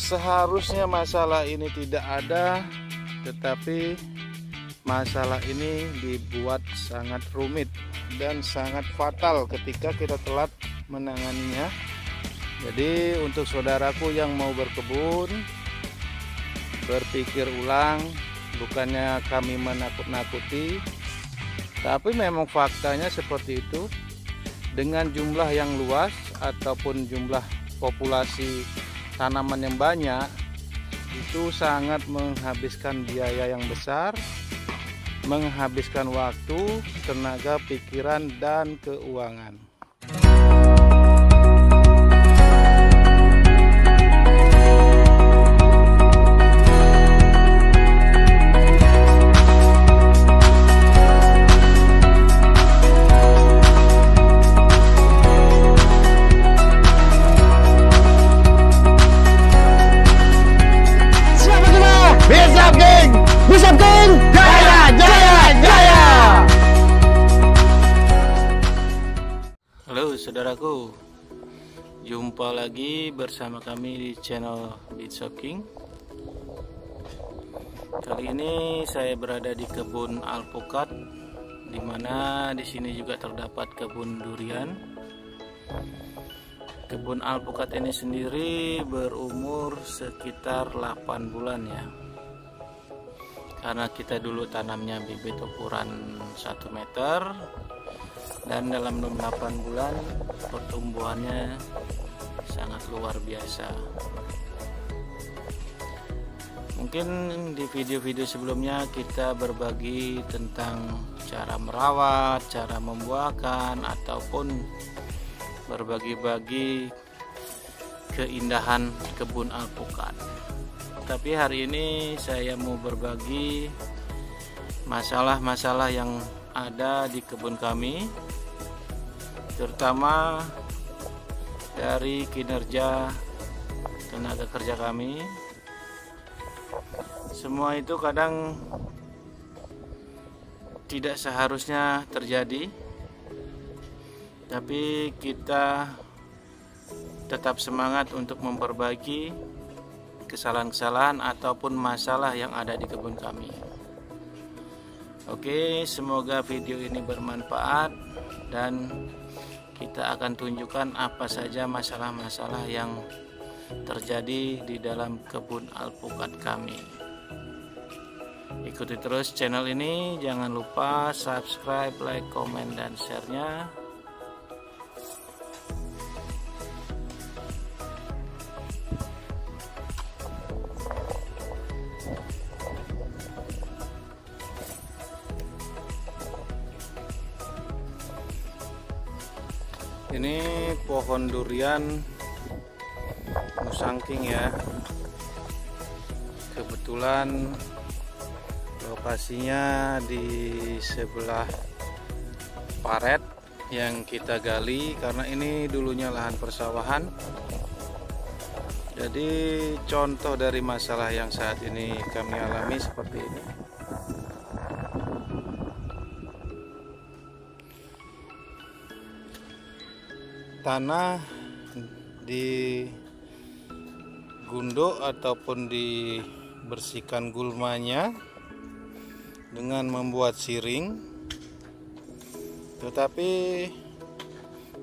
Seharusnya masalah ini tidak ada, tetapi masalah ini dibuat sangat rumit dan sangat fatal ketika kita telat menanganinya. Jadi untuk saudaraku yang mau berkebun, berpikir ulang. Bukannya kami menakut-nakuti, tapi memang faktanya seperti itu. Dengan jumlah yang luas ataupun jumlah populasi tanaman yang banyak, itu sangat menghabiskan biaya yang besar, menghabiskan waktu, tenaga, pikiran, dan keuangan. Bisa King, jaya, jaya, jaya. Halo saudaraku, jumpa lagi bersama kami di channel Bisa King. Kali ini saya berada di kebun alpukat, dimana di sini juga terdapat kebun durian. Kebun alpukat ini sendiri berumur sekitar 8 bulan ya. Karena kita dulu tanamnya bibit ukuran 1 meter, dan dalam 8 bulan pertumbuhannya sangat luar biasa. Mungkin di video-video sebelumnya kita berbagi tentang cara merawat, cara membuahkan, ataupun berbagi-bagi keindahan kebun alpukat. Tapi hari ini saya mau berbagi masalah-masalah yang ada di kebun kami, terutama dari kinerja tenaga kerja kami. Semua itu kadang tidak seharusnya terjadi, tapi kita tetap semangat untuk memperbaiki kesalahan-kesalahan ataupun masalah yang ada di kebun kami. Oke, semoga video ini bermanfaat dan kita akan tunjukkan apa saja masalah-masalah yang terjadi di dalam kebun alpukat kami. Ikuti terus channel ini, jangan lupa subscribe, like, komen, dan share-nya. Ini pohon durian musangking ya. Kebetulan lokasinya di sebelah paret yang kita gali, karena ini dulunya lahan persawahan. Jadi contoh dari masalah yang saat ini kami alami seperti ini. Tanah digunduk ataupun dibersihkan gulmanya dengan membuat siring, tetapi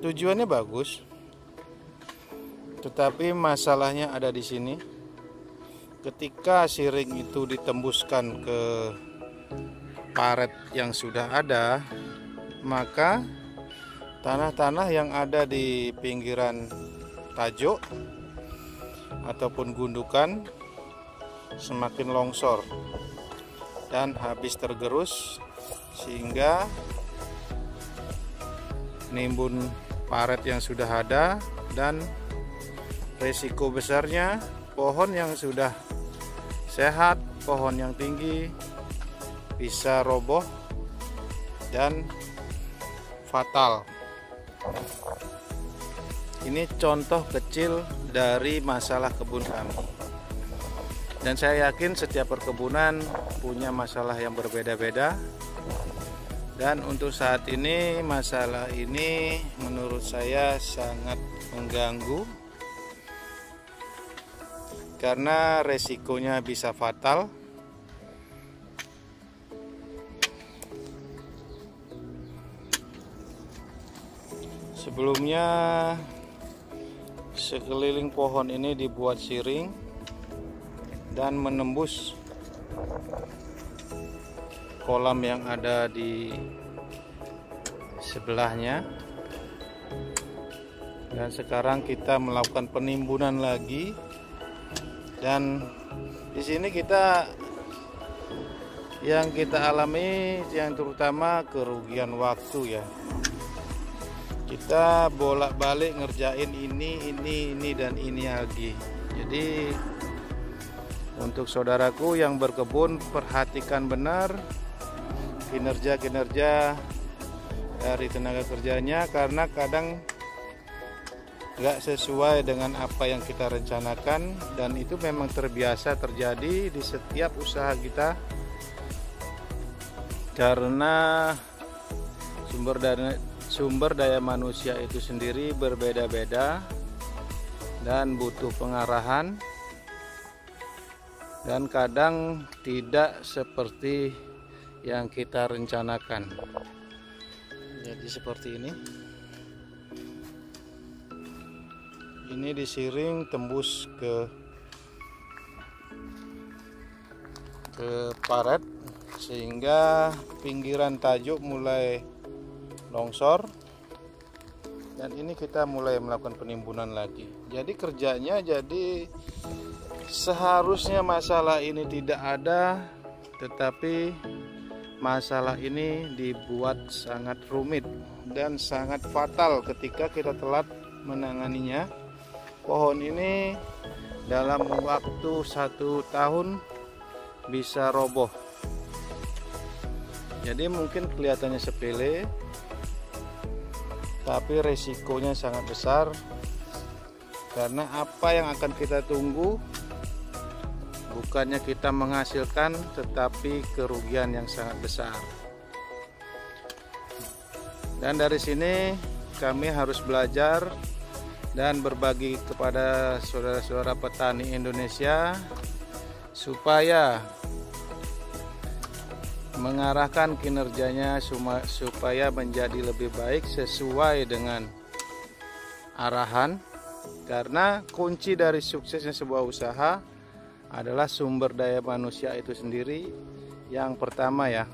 tujuannya bagus, tetapi masalahnya ada di sini. Ketika siring itu ditembuskan ke paret yang sudah ada, maka tanah-tanah yang ada di pinggiran tajuk ataupun gundukan semakin longsor dan habis tergerus, sehingga nimbun paret yang sudah ada, dan resiko besarnya pohon yang sudah sehat, pohon yang tinggi bisa roboh dan fatal. Ini contoh kecil dari masalah kebun kami, dan saya yakin setiap perkebunan punya masalah yang berbeda-beda. Dan untuk saat ini masalah ini menurut saya sangat mengganggu karena resikonya bisa fatal. Sebelumnya sekeliling pohon ini dibuat siring dan menembus kolam yang ada di sebelahnya. Dan sekarang kita melakukan penimbunan lagi, dan di sini yang kita alami yang terutama kerugian waktu ya. Kita bolak-balik ngerjain ini dan ini lagi. Jadi untuk saudaraku yang berkebun, perhatikan benar kinerja dari tenaga kerjanya, karena kadang nggak sesuai dengan apa yang kita rencanakan, dan itu memang terbiasa terjadi di setiap usaha kita, karena sumber daya manusia itu sendiri berbeda-beda dan butuh pengarahan, dan kadang tidak seperti yang kita rencanakan. Jadi seperti ini disiring tembus ke paret, sehingga pinggiran tajuk mulai longsor, dan ini kita mulai melakukan penimbunan lagi. Jadi kerjanya, seharusnya masalah ini tidak ada, tetapi masalah ini dibuat sangat rumit dan sangat fatal ketika kita telat menanganinya. Pohon ini dalam waktu 1 tahun bisa roboh. Jadi mungkin kelihatannya sepele, tapi resikonya sangat besar, karena apa yang akan kita tunggu bukannya kita menghasilkan, tetapi kerugian yang sangat besar. Dan dari sini kami harus belajar dan berbagi kepada saudara-saudara petani Indonesia supaya mengarahkan kinerjanya supaya menjadi lebih baik sesuai dengan arahan, karena kunci dari suksesnya sebuah usaha adalah sumber daya manusia itu sendiri yang pertama ya.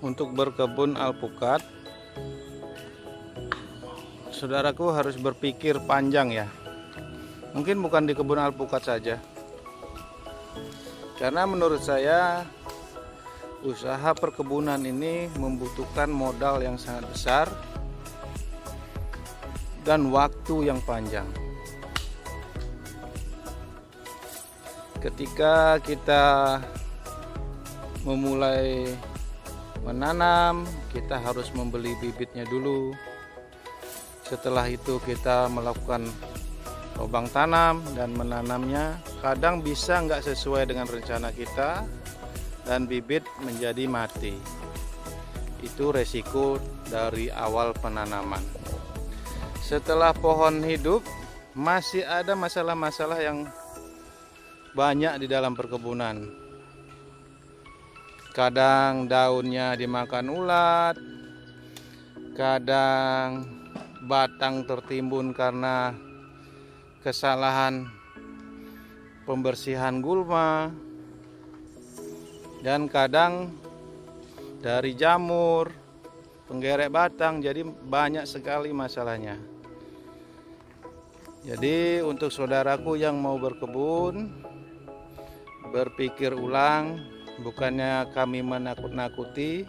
Untuk berkebun alpukat, saudaraku harus berpikir panjang ya. Mungkin bukan di kebun alpukat saja, karena menurut saya usaha perkebunan ini membutuhkan modal yang sangat besar dan waktu yang panjang. Ketika kita memulai menanam, kita harus membeli bibitnya dulu. Setelah itu kita melakukan lubang tanam dan menanamnya. Kadang bisa nggak sesuai dengan rencana kita dan bibit menjadi mati. Itu resiko dari awal penanaman. Setelah pohon hidup, masih ada masalah-masalah yang banyak di dalam perkebunan. Kadang daunnya dimakan ulat, kadang batang tertimbun karena kesalahan pembersihan gulma, dan kadang dari jamur, penggerek batang. Jadi banyak sekali masalahnya. Jadi untuk saudaraku yang mau berkebun, berpikir ulang. Bukannya kami menakut-nakuti,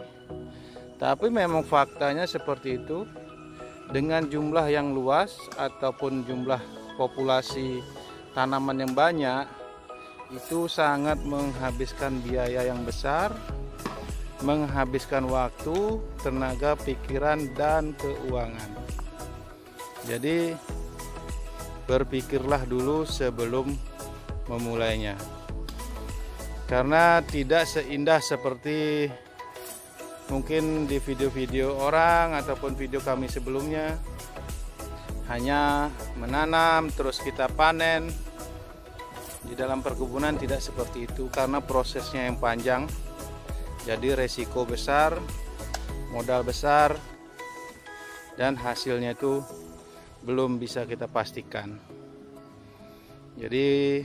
tapi memang faktanya seperti itu. Dengan jumlah yang luas ataupun jumlah populasi tanaman yang banyak, itu sangat menghabiskan biaya yang besar, menghabiskan waktu, tenaga, pikiran, dan keuangan. Jadi berpikirlah dulu sebelum memulainya. Karena tidak seindah seperti mungkin di video-video orang ataupun video kami sebelumnya, hanya menanam terus kita panen. Di dalam perkebunan tidak seperti itu, karena prosesnya yang panjang, jadi resiko besar, modal besar, dan hasilnya itu belum bisa kita pastikan. Jadi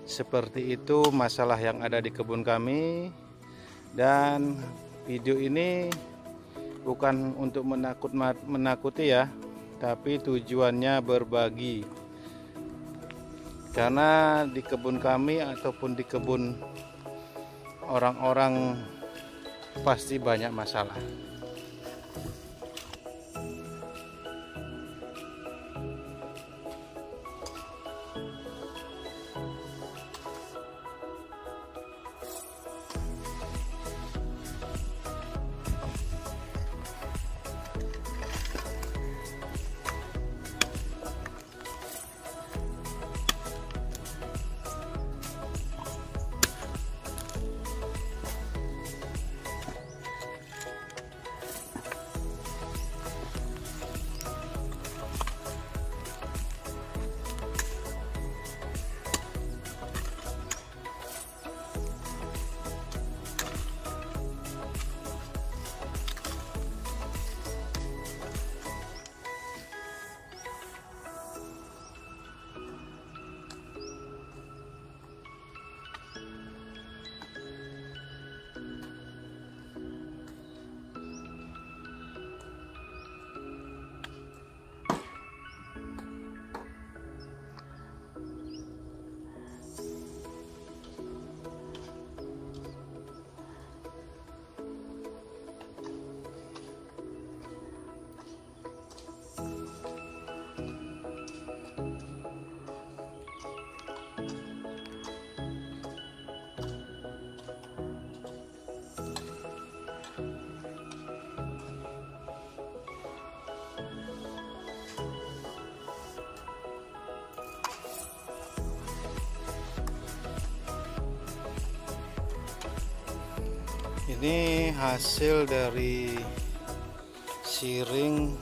seperti itu masalah yang ada di kebun kami. Dan video ini bukan untuk menakuti ya, tapi tujuannya berbagi. Karena di kebun kami ataupun di kebun orang-orang pasti banyak masalah. Ini hasil dari siring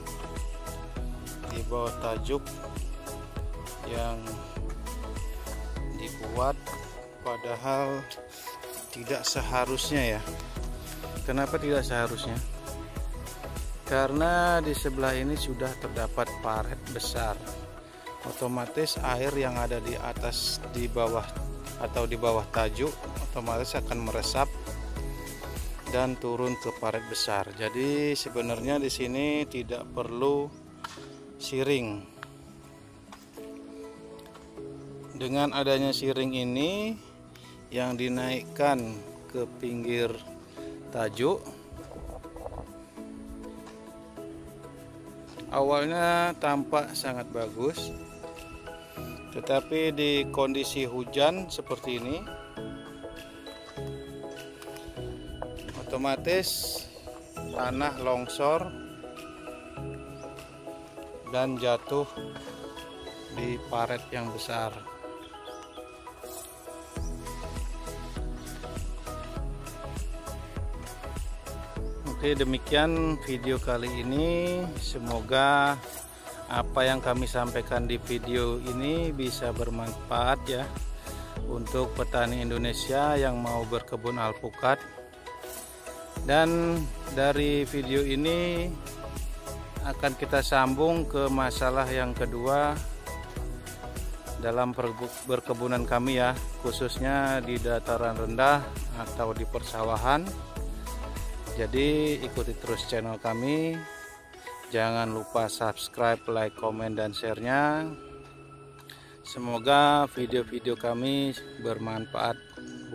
di bawah tajuk yang dibuat, padahal tidak seharusnya ya. Kenapa tidak seharusnya? Karena di sebelah ini sudah terdapat paret besar. Otomatis air yang ada di atas, di bawah atau di bawah tajuk otomatis akan meresap dan turun ke paret besar. Jadi sebenarnya di sini tidak perlu siring. Dengan adanya siring ini yang dinaikkan ke pinggir tajuk, awalnya tampak sangat bagus, tetapi di kondisi hujan seperti ini otomatis tanah longsor dan jatuh di paret yang besar. Oke, demikian video kali ini. Semoga apa yang kami sampaikan di video ini bisa bermanfaat ya untuk petani Indonesia yang mau berkebun alpukat. Dan dari video ini akan kita sambung ke masalah yang kedua dalam berkebunan kami ya, khususnya di dataran rendah atau di persawahan. Jadi ikuti terus channel kami, jangan lupa subscribe, like, komen, dan share-nya. Semoga video-video kami bermanfaat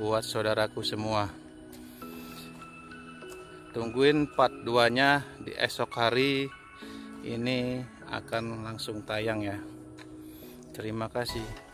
buat saudaraku semua. Tungguin part 2-nya di esok hari, ini akan langsung tayang ya. Terima kasih.